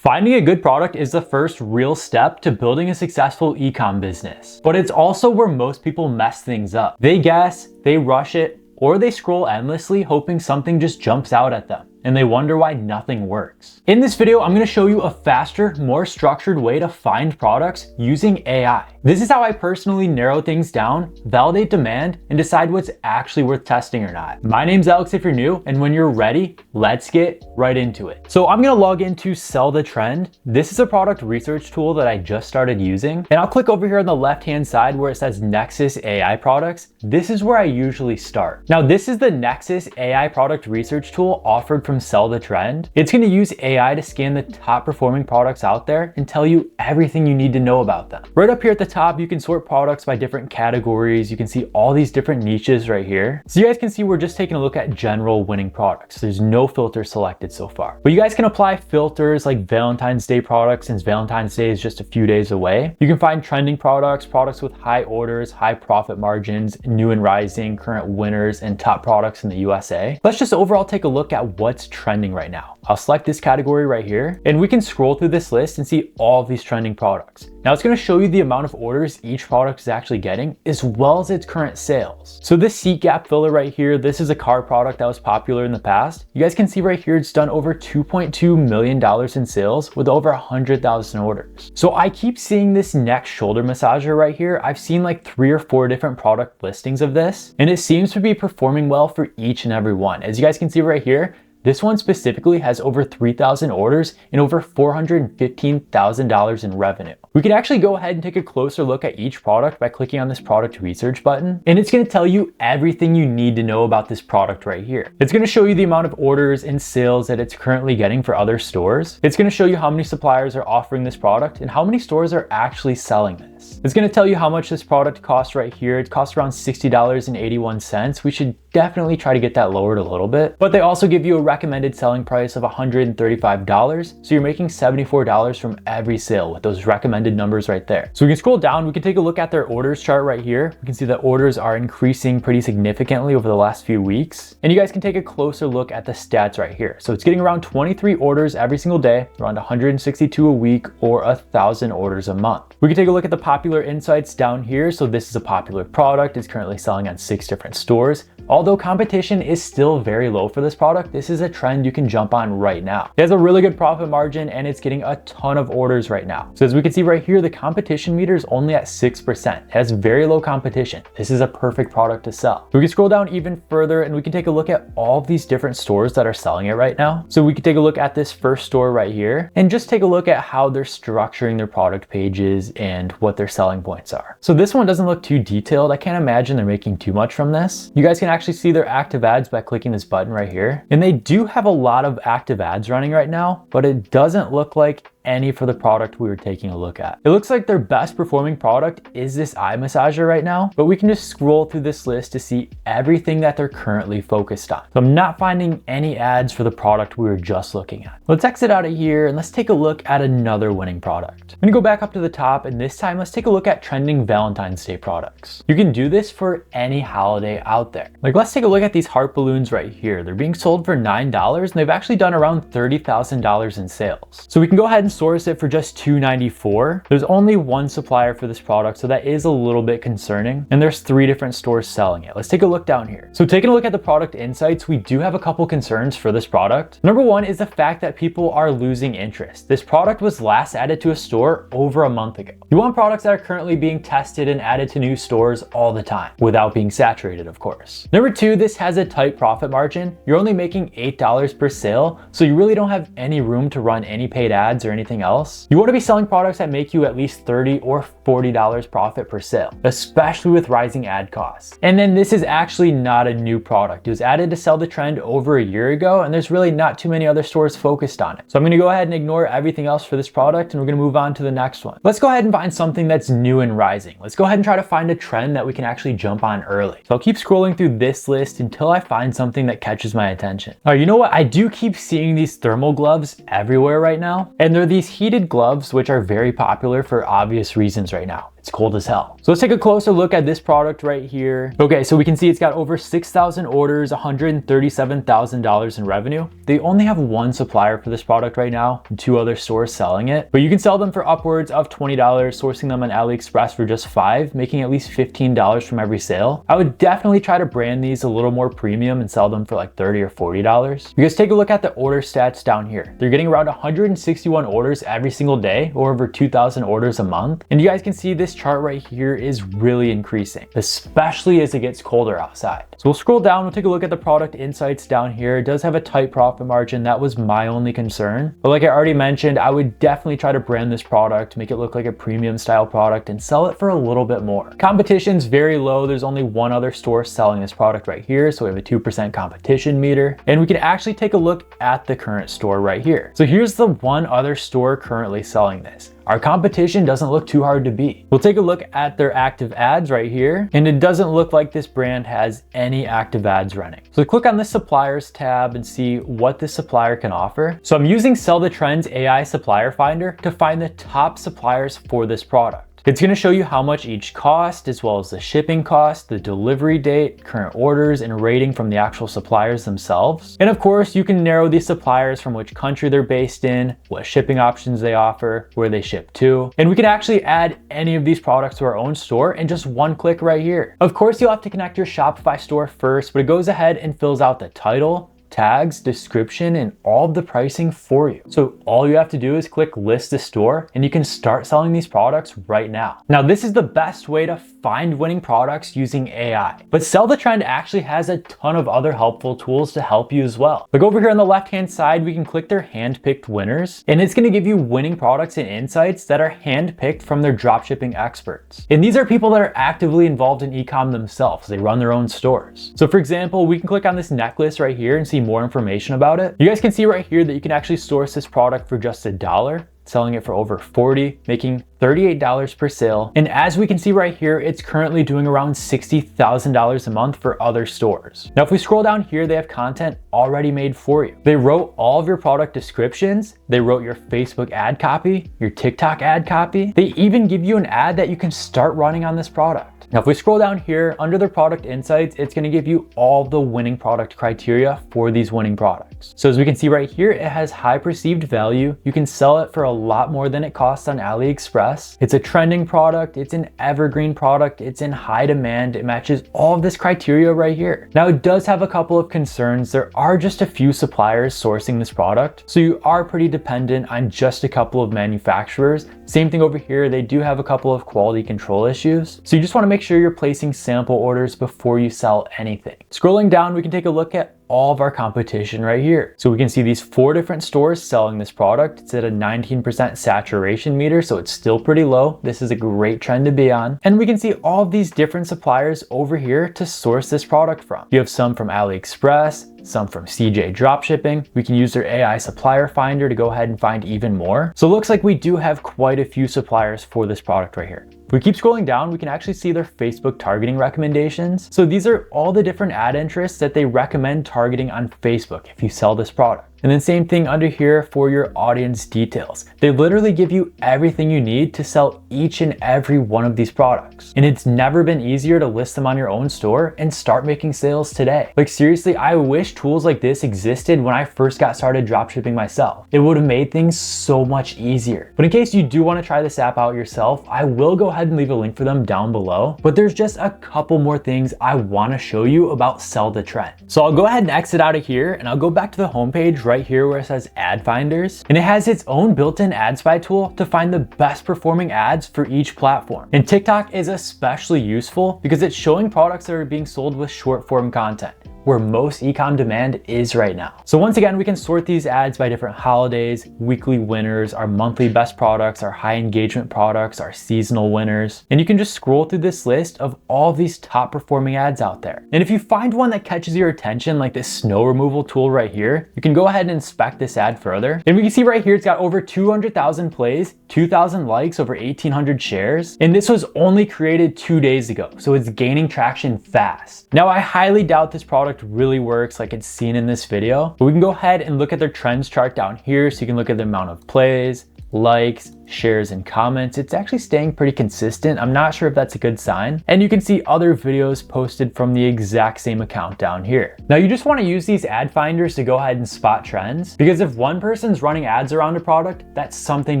Finding a good product is the first real step to building a successful e-com business, but it's also where most people mess things up. They guess, they rush it, or they scroll endlessly hoping something just jumps out at them, and they wonder why nothing works. In this video, I'm gonna show you a faster, more structured way to find products using AI. This is how I personally narrow things down, validate demand, and decide what's actually worth testing or not. My name's Alex if you're new, and when you're ready, let's get right into it. So I'm gonna log into Sell the Trend. This is a product research tool that I just started using, and I'll click over here on the left-hand side where it says Nexus AI products. This is where I usually start. Now, this is the Nexus AI product research tool offered from Sell the Trend. It's gonna use AI to scan the top performing products out there and tell you everything you need to know about them. Right up here at the top, you can sort products by different categories. You can see all these different niches right here. So you guys can see we're just taking a look at general winning products. There's no filter selected so far. But you guys can apply filters like Valentine's Day products since Valentine's Day is just a few days away. You can find trending products, products with high orders, high profit margins, new and rising, current winners, and top products in the USA. Let's just overall take a look at what's trending right now. I'll select this category right here, and we can scroll through this list and see all of these trending products. Now it's gonna show you the amount of orders each product is actually getting, as well as its current sales. So this seat gap filler right here, this is a car product that was popular in the past. You guys can see right here, it's done over $2.2 million in sales with over 100,000 orders. So I keep seeing this neck shoulder massager right here. I've seen like 3 or 4 different product listings of this, and it seems to be performing well for each and every one. As you guys can see right here, this one specifically has over 3,000 orders and over $415,000 in revenue. We can actually go ahead and take a closer look at each product by clicking on this product research button, and it's gonna tell you everything you need to know about this product right here. It's gonna show you the amount of orders and sales that it's currently getting for other stores. It's gonna show you how many suppliers are offering this product and how many stores are actually selling this. It's gonna tell you how much this product costs right here. It costs around $60.81. We should definitely try to get that lowered a little bit, but they also give you a recommended selling price of $135. So you're making $74 from every sale with those recommended numbers right there. So we can scroll down, we can take a look at their orders chart right here. We can see that orders are increasing pretty significantly over the last few weeks. And you guys can take a closer look at the stats right here. So it's getting around 23 orders every single day, around 162 a week, or 1,000 orders a month. We can take a look at the popular insights down here. So this is a popular product. It's currently selling on 6 different stores. Although competition is still very low for this product, this is a trend you can jump on right now. It has a really good profit margin and it's getting a ton of orders right now. So as we can see right here, the competition meter is only at 6%. It has very low competition. This is a perfect product to sell. We can scroll down even further and we can take a look at all of these different stores that are selling it right now. So we can take a look at this first store right here and just take a look at how they're structuring their product pages and what their selling points are. So this one doesn't look too detailed. I can't imagine they're making too much from this. You guys can actually see their active ads by clicking this button right here. And they do have a lot of active ads running right now, but it doesn't look like any for the product we were taking a look at. It looks like their best performing product is this eye massager right now, but we can just scroll through this list to see everything that they're currently focused on. So I'm not finding any ads for the product we were just looking at. Let's exit out of here and let's take a look at another winning product. I'm gonna go back up to the top, and this time let's take a look at trending Valentine's Day products. You can do this for any holiday out there. Like let's take a look at these heart balloons right here. They're being sold for $9 and they've actually done around $30,000 in sales. So we can go ahead and source it for just $2.94. There's only one supplier for this product, so that is a little bit concerning. And there's 3 different stores selling it. Let's take a look down here. So taking a look at the product insights, we do have a couple concerns for this product. Number one is the fact that people are losing interest. This product was last added to a store over a month ago. You want products that are currently being tested and added to new stores all the time, without being saturated, of course. Number two, this has a tight profit margin. You're only making $8 per sale, so you really don't have any room to run any paid ads or anything else. You want to be selling products that make you at least $30 or $40 profit per sale, especially with rising ad costs. And then this is actually not a new product. It was added to Sell the Trend over a year ago, and there's really not too many other stores focused on it. So I'm going to go ahead and ignore everything else for this product, and we're going to move on to the next one. Let's go ahead and find something that's new and rising. Let's go ahead and try to find a trend that we can actually jump on early. So I'll keep scrolling through this list until I find something that catches my attention. All right, you know what? I do keep seeing these thermal gloves everywhere right now, and they're these heated gloves which are very popular for obvious reasons right now. It's cold as hell. So let's take a closer look at this product right here. Okay, so we can see it's got over 6,000 orders, $137,000 in revenue. They only have one supplier for this product right now and 2 other stores selling it, but you can sell them for upwards of $20, sourcing them on AliExpress for just $5, making at least $15 from every sale. I would definitely try to brand these a little more premium and sell them for like $30 or $40. Because take a look at the order stats down here. They're getting around 161 orders every single day, or over 2,000 orders a month. And you guys can see this chart right here is really increasing, especially as it gets colder outside. So we'll scroll down, we'll take a look at the product insights down here. It does have a tight profit margin. That was my only concern. But like I already mentioned, I would definitely try to brand this product, make it look like a premium style product and sell it for a little bit more. Competition's very low. There's only one other store selling this product right here. So we have a 2% competition meter, and we can actually take a look at the current store right here. So here's the one other store currently selling this. Our competition doesn't look too hard to beat. We'll take a look at their active ads right here, and it doesn't look like this brand has any active ads running. So click on the suppliers tab and see what this supplier can offer. So I'm using Sell the Trends AI Supplier Finder to find the top suppliers for this product. It's going to show you how much each cost, as well as the shipping cost, the delivery date, current orders, and rating from the actual suppliers themselves. And of course, you can narrow these suppliers from which country they're based in, what shipping options they offer, where they ship to. And we can actually add any of these products to our own store in just one click right here. Of course, you'll have to connect your Shopify store first, but it goes ahead and fills out the title, tags, description, and all of the pricing for you. So all you have to do is click list the store and you can start selling these products right now. Now, this is the best way to find winning products using AI, but Sell the Trend actually has a ton of other helpful tools to help you as well. Like over here on the left-hand side, we can click their handpicked winners, and it's going to give you winning products and insights that are handpicked from their dropshipping experts. And these are people that are actively involved in e-com themselves. They run their own stores. So for example, we can click on this necklace right here and see more information about it. You guys can see right here that you can actually source this product for just $1, selling it for over $40, making $38 per sale. And as we can see right here, it's currently doing around $60,000 a month for other stores. Now, if we scroll down here, they have content already made for you. They wrote all of your product descriptions. They wrote your Facebook ad copy, your TikTok ad copy. They even give you an ad that you can start running on this product. Now, if we scroll down here under their product insights, it's going to give you all the winning product criteria for these winning products. So as we can see right here, it has high perceived value. You can sell it for a lot more than it costs on AliExpress. It's a trending product. It's an evergreen product. It's in high demand. It matches all of this criteria right here. Now, it does have a couple of concerns. There are just a few suppliers sourcing this product, so you are pretty dependent on just a couple of manufacturers. Same thing over here. They do have a couple of quality control issues. So you just want to make sure you're placing sample orders before you sell anything. Scrolling down, we can take a look at all of our competition right here. So we can see these 4 different stores selling this product. It's at a 19% saturation meter, so it's still pretty low. This is a great trend to be on. And we can see all of these different suppliers over here to source this product from. You have some from AliExpress, some from CJ Dropshipping. We can use their AI supplier finder to go ahead and find even more. So it looks like we do have quite a few suppliers for this product right here. If we keep scrolling down, we can actually see their Facebook targeting recommendations. So these are all the different ad interests that they recommend targeting on Facebook if you sell this product. And then same thing under here for your audience details. They literally give you everything you need to sell each and every one of these products. And it's never been easier to list them on your own store and start making sales today. Like seriously, I wish tools like this existed when I first got started dropshipping myself. It would have made things so much easier. But in case you do want to try this app out yourself, I will go ahead and leave a link for them down below. But there's just a couple more things I want to show you about Sell the Trend. So I'll go ahead and exit out of here and I'll go back to the homepage right here where it says ad finders, and it has its own built-in ad spy tool to find the best performing ads for each platform. And TikTok is especially useful because it's showing products that are being sold with short form content, where most e-com demand is right now. So once again, we can sort these ads by different holidays, weekly winners, our monthly best products, our high engagement products, our seasonal winners. And you can just scroll through this list of all these top performing ads out there. And if you find one that catches your attention, like this snow removal tool right here, you can go ahead and inspect this ad further. And we can see right here, it's got over 200,000 plays, 2,000 likes, over 1,800 shares. And this was only created 2 days ago, so it's gaining traction fast. Now, I highly doubt this product really works like it's seen in this video, but we can go ahead and look at their trends chart down here so you can look at the amount of plays, likes, shares, and comments. It's actually staying pretty consistent. I'm not sure if that's a good sign. And you can see other videos posted from the exact same account down here. Now you just want to use these ad finders to go ahead and spot trends, because if one person's running ads around a product, that's something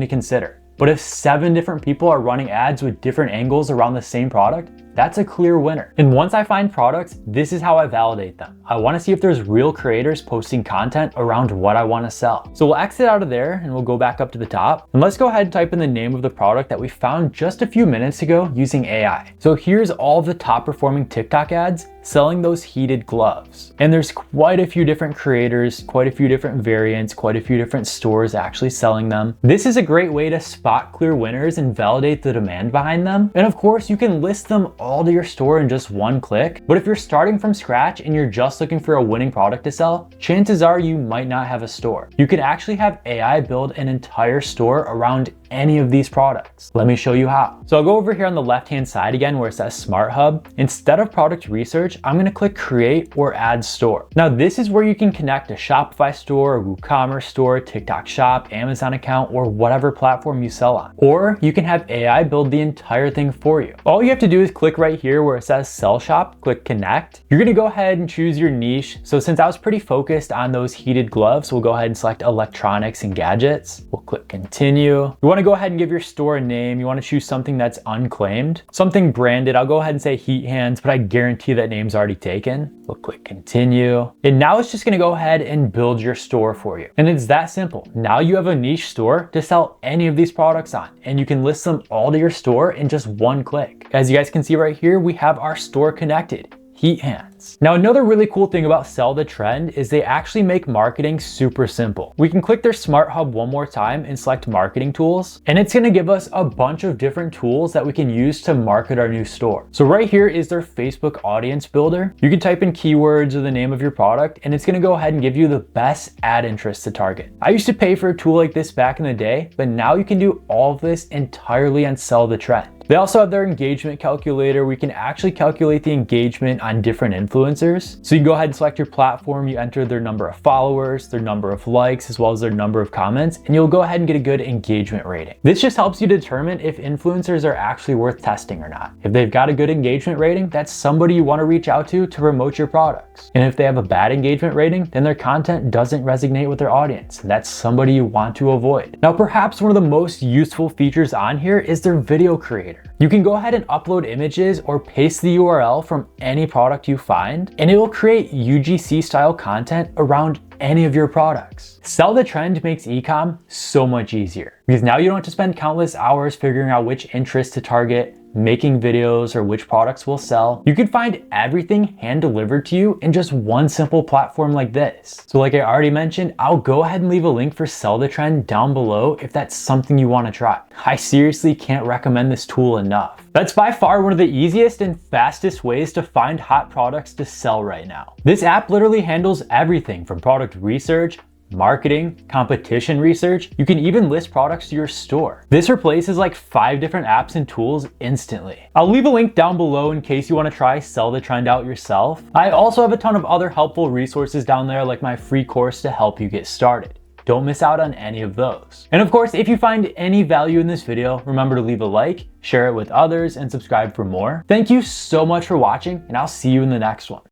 to consider. But if 7 different people are running ads with different angles around the same product, that's a clear winner. And once I find products, this is how I validate them. I want to see if there's real creators posting content around what I want to sell. So we'll exit out of there and we'll go back up to the top. And let's go ahead and type in the name of the product that we found just a few minutes ago using AI. So here's all of the top performing TikTok ads selling those heated gloves. And there's quite a few different creators, quite a few different variants, quite a few different stores actually selling them. This is a great way to spot clear winners and validate the demand behind them. And of course, you can list them all to your store in just one click. But if you're starting from scratch and you're just looking for a winning product to sell, chances are you might not have a store. You could actually have AI build an entire store around any of these products. Let me show you how. So I'll go over here on the left-hand side again where it says Smart Hub. Instead of product research, I'm gonna click create or add store. Now this is where you can connect a Shopify store, a WooCommerce store, TikTok shop, Amazon account, or whatever platform you sell on. Or you can have AI build the entire thing for you. All you have to do is click right here where it says Sell Shop, click connect. You're gonna go ahead and choose your niche. So since I was pretty focused on those heated gloves, we'll go ahead and select electronics and gadgets. We'll click continue. You wanna go ahead and give your store a name. You wanna choose something that's unclaimed, something branded. I'll go ahead and say Heat Hands, but I guarantee that name's already taken. We'll click continue. And now it's just gonna go ahead and build your store for you. And it's that simple. Now you have a niche store to sell any of these products on, and you can list them all to your store in just one click. As you guys can see right here, we have our store connected. Heat Hands. Now another really cool thing about Sell the Trend is they actually make marketing super simple. We can click their Smart Hub one more time and select marketing tools, and it's gonna give us a bunch of different tools that we can use to market our new store. So right here is their Facebook audience builder. You can type in keywords or the name of your product, and it's gonna go ahead and give you the best ad interest to target. I used to pay for a tool like this back in the day, but now you can do all of this entirely on Sell the Trend. They also have their engagement calculator. We can actually calculate the engagement on different influencers. So you can go ahead and select your platform. You enter their number of followers, their number of likes, as well as their number of comments, and you'll go ahead and get a good engagement rating. This just helps you determine if influencers are actually worth testing or not. If they've got a good engagement rating, that's somebody you want to reach out to promote your products. And if they have a bad engagement rating, then their content doesn't resonate with their audience. That's somebody you want to avoid. Now, perhaps one of the most useful features on here is their video creator. You can go ahead and upload images or paste the URL from any product you find, and it will create UGC style content around any of your products. Sell the Trend makes e-com so much easier because now you don't have to spend countless hours figuring out which interests to target, making videos, or which products will sell. You can find everything hand delivered to you in just one simple platform like this. So like I already mentioned, I'll go ahead and leave a link for Sell the Trend down below if that's something you want to try. I seriously can't recommend this tool enough. That's by far one of the easiest and fastest ways to find hot products to sell right now. This app literally handles everything from product research, marketing, competition research. You can even list products to your store. This replaces like 5 different apps and tools instantly. I'll leave a link down below in case you want to try Sell the Trend out yourself. I also have a ton of other helpful resources down there, like my free course to help you get started. Don't miss out on any of those. And of course, if you find any value in this video, remember to leave a like, share it with others, and subscribe for more. Thank you so much for watching, and I'll see you in the next one.